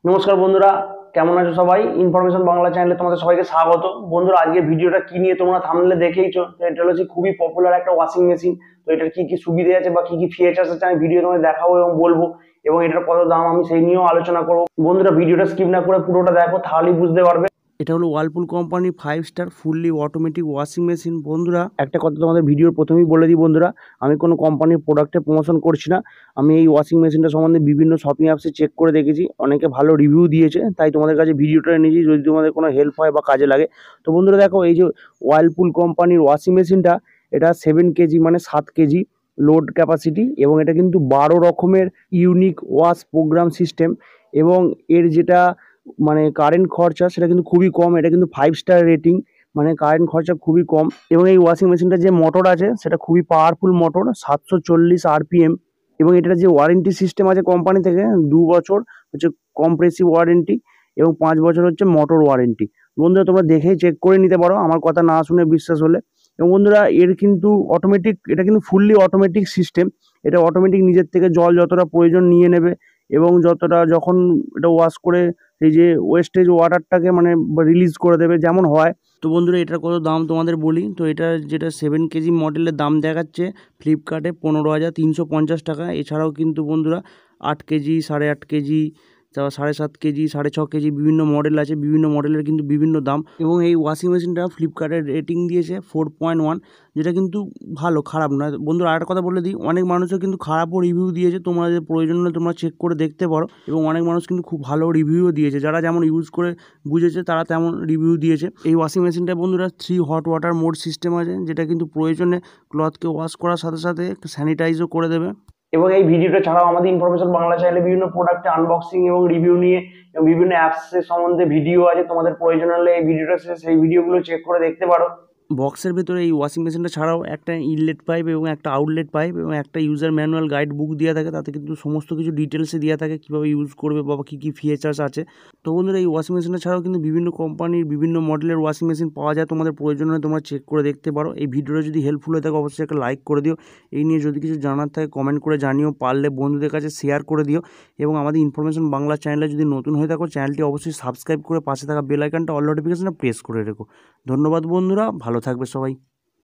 নমস্কার বন্ধুরা, কেমন আছো সবাই? ইনফরমেশন বাংলা চ্যানেলে তোমাদের সবাইকে স্বাগত। বন্ধুরা, আজকে ভিডিওটা কি নিয়ে তোমরা থাম্বনেলে দেখেইছো। তো এটা হচ্ছে খুবই পপুলার একটা ওয়াশিং মেশিন। তো এটার কি কি সুবিধা আছে বা কি কি ফিচার্স আছে আমি ভিডিও তোমাদের দেখাবো এবং বলবো, এবং এটার কত দাম আমি সেই নিয়েও আলোচনা করবো। বন্ধুরা, ভিডিওটা স্কিপ না করে পুরোটা দেখো, তাহলেই বুঝতে পারবে। এটা হলো ওয়ার্লপুল কোম্পানির 5 star fully automatic washing machine. বন্ধুরা, একটা কথা তোমাদের ভিডিওর প্রথমেই বলে দিই বন্ধুরা, আমি কোনো কোম্পানির প্রোডাক্টের প্রমোশন করছি না। আমি এই ওয়াশিং মেশিনটা সম্বন্ধে বিভিন্ন শপিং অ্যাপসে চেক করে দেখেছি, অনেকে ভালো রিভিউ দিয়েছে, তাই তোমাদের কাছে ভিডিওটা এনেছি যদি তোমাদের কোনো হেল্প হয় বা কাজে লাগে। তো বন্ধুরা দেখো, এই যে ওয়ার্লপুল কোম্পানির ওয়াশিং মেশিনটা, এটা 7 কেজি মানে 7 কেজি লোড ক্যাপাসিটি, এবং এটা কিন্তু 12 রকমের ইউনিক ওয়াশ প্রোগ্রাম সিস্টেম, এবং এর যেটা মানে কারেন্ট খরচা সেটা কিন্তু খুবই কম। এটা কিন্তু 5 স্টার রেটিং, মানে কারেন্ট খরচা খুবই কম। এবং এই ওয়াশিং মেশিনটার যে মোটর আছে সেটা খুবই পাওয়ারফুল মোটর, 740 RPM। এবং এটার যে ওয়ারেন্টি সিস্টেম আছে কোম্পানি থেকে, 2 বছর হচ্ছে কম্প্রেসিভ ওয়ারেন্টি এবং 5 বছর হচ্ছে মোটর ওয়ারেন্টি। বন্ধুরা, তোমরা দেখেই চেক করে নিতে পারো আমার কথা না শুনে বিশ্বাস হলে। এবং বন্ধুরা, এর কিন্তু অটোমেটিক, এটা কিন্তু ফুললি অটোমেটিক সিস্টেম। এটা অটোমেটিক নিজের থেকে জল যতটা প্রয়োজন নিয়ে নেবে, এবং যতটা যখন এটা ওয়াশ করে এই যে ওয়েস্টেজ ওয়াটারটাকে মানে রিলিজ করে দেবে যেমন হয়। তো বন্ধুরা, এটার কত দাম তোমাদের বলি। তো এটা যেটা 7 কেজি মডেলের দাম দেখাচ্ছে ফ্লিপকার্টে 15,350 টাকা। এছাড়াও কিন্তু বন্ধুরা 8 কেজি, 8.5 কেজি, তারপর 7.5 কেজি, 6.5 কেজি বিভিন্ন মডেল আছে, বিভিন্ন মডেলের কিন্তু বিভিন্ন দাম। এবং এই ওয়াশিং মেশিনটা ফ্লিপকার্টের রেটিং দিয়েছে 4.1, যেটা কিন্তু ভালো, খারাপ নয়। বন্ধুরা, আরেকটা কথা বলে দিই, অনেক মানুষও কিন্তু খারাপও রিভিউ দিয়েছে, তোমরা যে প্রয়োজন হলে তোমরা চেক করে দেখতে পারো। এবং অনেক মানুষ কিন্তু খুব ভালো রিভিউও দিয়েছে, যারা যেমন ইউজ করে বুঝেছে তারা তেমন রিভিউ দিয়েছে। এই ওয়াশিং মেশিনটা বন্ধুরা 3 হট ওয়াটার মোড সিস্টেম আছে, যেটা কিন্তু প্রয়োজনে ক্লথকে ওয়াশ করার সাথে সাথে স্যানিটাইজও করে দেবে। এবং এই ভিডিওটা ছাড়াও আমাদের ইনফরমেশন বাংলা চ্যানেলে বিভিন্ন প্রোডাক্টে আনবক্সিং এবং রিভিউ নিয়ে এবং বিভিন্ন অ্যাপসের সম্বন্ধে ভিডিও আছে, তোমাদের প্রয়োজন হলে এই ভিডিওটা সেই ভিডিওগুলো চেক করে দেখতে পারো। বক্সের ভিতরে এই ওয়াশিং মেশিনটা ছাড়াও একটা ইনলেট পাইপ এবং একটা আউটলেট পাইপ এবং একটা ইউজার ম্যানুয়াল গাইড বুক দেওয়া থাকে, তাতে কিন্তু সমস্ত কিছু ডিটেলসে দেওয়া থাকে কীভাবে ইউজ করবে বা কী কী ফিচার্স আছে। তো বন্ধুরা, এই ওয়াশিং মেশিনটা ছাড়াও কিন্তু বিভিন্ন কোম্পানির বিভিন্ন মডেলের ওয়াশিং মেশিন পাওয়া যায়, তোমাদের প্রয়োজন হলে তোমরা চেক করে দেখতে পারো। এই ভিডিওটা যদি হেল্পফুল হয়ে থাকে অবশ্যই একটা লাইক করে দিও। এই নিয়ে যদি কিছু জানার থাকে কমেন্ট করে জানিও, পারলে বন্ধুদের কাছে শেয়ার করে দিও। এবং আমাদের ইনফরমেশন বাংলা চ্যানেলে যদি নতুন হয়ে থাকো, চ্যানেলটি অবশ্যই সাবস্ক্রাইব করে পাশে থাকা বেল আইকনটা অল নোটিফিকেশনে প্রেস করে রেখো। ধন্যবাদ বন্ধুরা, ভালো থাকবে সবাই।